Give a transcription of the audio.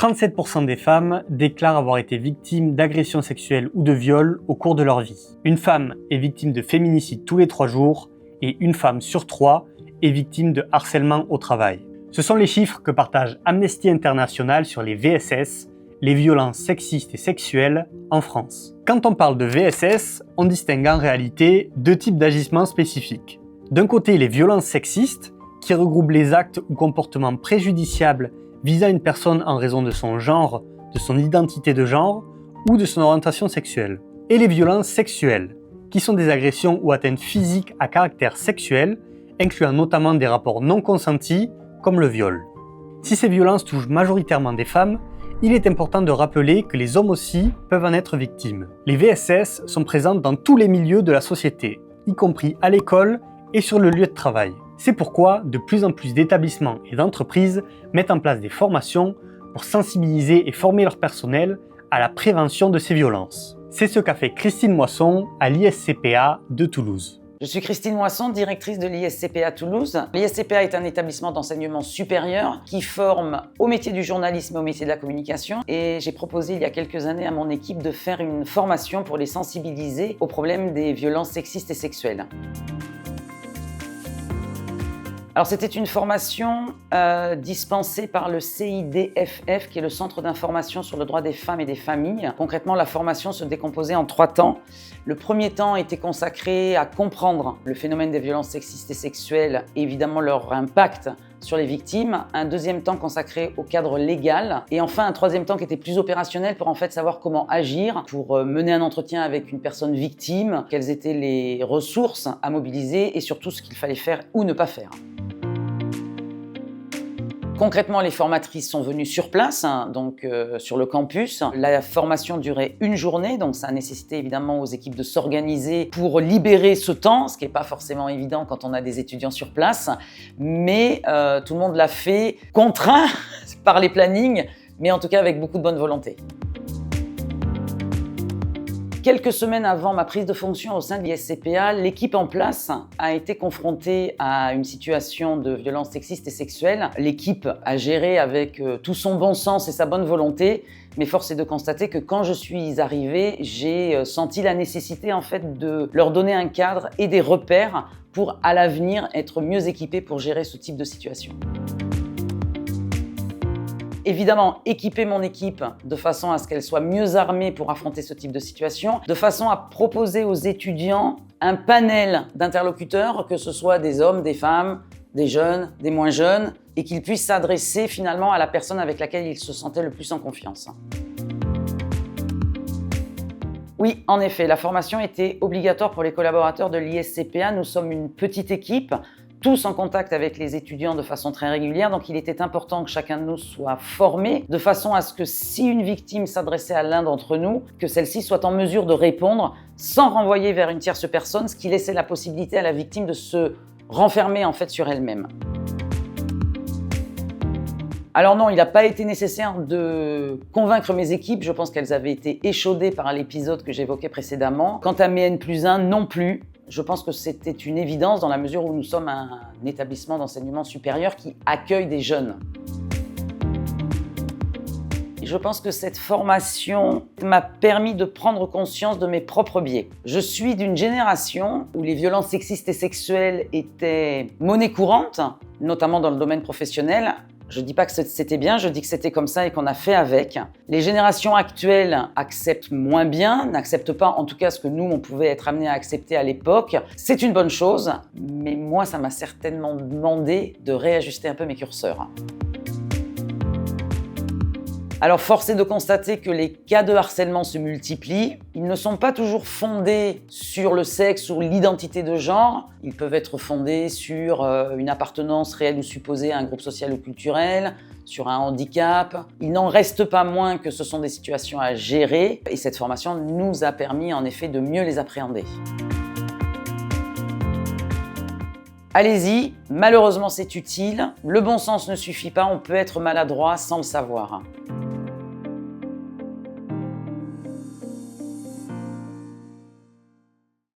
37% des femmes déclarent avoir été victimes d'agressions sexuelles ou de viols au cours de leur vie. Une femme est victime de féminicide tous les 3 jours et une femme sur 3 est victime de harcèlement au travail. Ce sont les chiffres que partage Amnesty International sur les VSS, les violences sexistes et sexuelles en France. Quand on parle de VSS, on distingue en réalité 2 types d'agissements spécifiques. D'un côté, les violences sexistes, qui regroupent les actes ou comportements préjudiciables visant une personne en raison de son genre, de son identité de genre ou de son orientation sexuelle. Et les violences sexuelles, qui sont des agressions ou atteintes physiques à caractère sexuel, incluant notamment des rapports non consentis, comme le viol. Si ces violences touchent majoritairement des femmes, il est important de rappeler que les hommes aussi peuvent en être victimes. Les VSS sont présentes dans tous les milieux de la société, y compris à l'école et sur le lieu de travail. C'est pourquoi de plus en plus d'établissements et d'entreprises mettent en place des formations pour sensibiliser et former leur personnel à la prévention de ces violences. C'est ce qu'a fait Christine Moisson à l'ISCPA de Toulouse. Je suis Christine Moisson, directrice de l'ISCPA Toulouse. L'ISCPA est un établissement d'enseignement supérieur qui forme au métier du journalisme et au métier de la communication. Et j'ai proposé il y a quelques années à mon équipe de faire une formation pour les sensibiliser aux problèmes des violences sexistes et sexuelles. Alors c'était une formation dispensée par le CIDFF, qui est le Centre d'information sur le droit des femmes et des familles. Concrètement, la formation se décomposait en 3 temps. Le premier temps était consacré à comprendre le phénomène des violences sexistes et sexuelles et évidemment leur impact sur les victimes. Un deuxième temps consacré au cadre légal. Et enfin, un troisième temps qui était plus opérationnel pour en fait savoir comment agir, pour mener un entretien avec une personne victime, quelles étaient les ressources à mobiliser et surtout ce qu'il fallait faire ou ne pas faire. Concrètement, les formatrices sont venues sur place, donc sur le campus. La formation durait 1 journée, donc ça a nécessité évidemment aux équipes de s'organiser pour libérer ce temps, ce qui n'est pas forcément évident quand on a des étudiants sur place, mais tout le monde l'a fait contraint par les plannings, mais en tout cas avec beaucoup de bonne volonté. Quelques semaines avant ma prise de fonction au sein de l'ISCPA, l'équipe en place a été confrontée à une situation de violence sexiste et sexuelle. L'équipe a géré avec tout son bon sens et sa bonne volonté, mais force est de constater que quand je suis arrivée, j'ai senti la nécessité en fait de leur donner un cadre et des repères pour à l'avenir être mieux équipés pour gérer ce type de situation. Évidemment, équiper mon équipe de façon à ce qu'elle soit mieux armée pour affronter ce type de situation, de façon à proposer aux étudiants un panel d'interlocuteurs, que ce soit des hommes, des femmes, des jeunes, des moins jeunes, et qu'ils puissent s'adresser finalement à la personne avec laquelle ils se sentaient le plus en confiance. Oui, en effet, la formation était obligatoire pour les collaborateurs de l'ISCPA. Nous sommes une petite équipe, tous en contact avec les étudiants de façon très régulière, donc il était important que chacun de nous soit formé, de façon à ce que si une victime s'adressait à l'un d'entre nous, que celle-ci soit en mesure de répondre sans renvoyer vers une tierce personne, ce qui laissait la possibilité à la victime de se renfermer en fait sur elle-même. Alors non, il n'a pas été nécessaire de convaincre mes équipes, je pense qu'elles avaient été échaudées par l'épisode que j'évoquais précédemment. Quant à mes N+1, non plus. Je pense que c'était une évidence dans la mesure où nous sommes un établissement d'enseignement supérieur qui accueille des jeunes. Je pense que cette formation m'a permis de prendre conscience de mes propres biais. Je suis d'une génération où les violences sexistes et sexuelles étaient monnaie courante, notamment dans le domaine professionnel. Je ne dis pas que c'était bien, je dis que c'était comme ça et qu'on a fait avec. Les générations actuelles acceptent moins bien, n'acceptent pas en tout cas ce que nous, on pouvait être amenés à accepter à l'époque. C'est une bonne chose, mais moi, ça m'a certainement demandé de réajuster un peu mes curseurs. Alors, force est de constater que les cas de harcèlement se multiplient. Ils ne sont pas toujours fondés sur le sexe ou l'identité de genre. Ils peuvent être fondés sur une appartenance réelle ou supposée à un groupe social ou culturel, sur un handicap. Il n'en reste pas moins que ce sont des situations à gérer et cette formation nous a permis en effet de mieux les appréhender. Allez-y, malheureusement c'est utile. Le bon sens ne suffit pas, on peut être maladroit sans le savoir.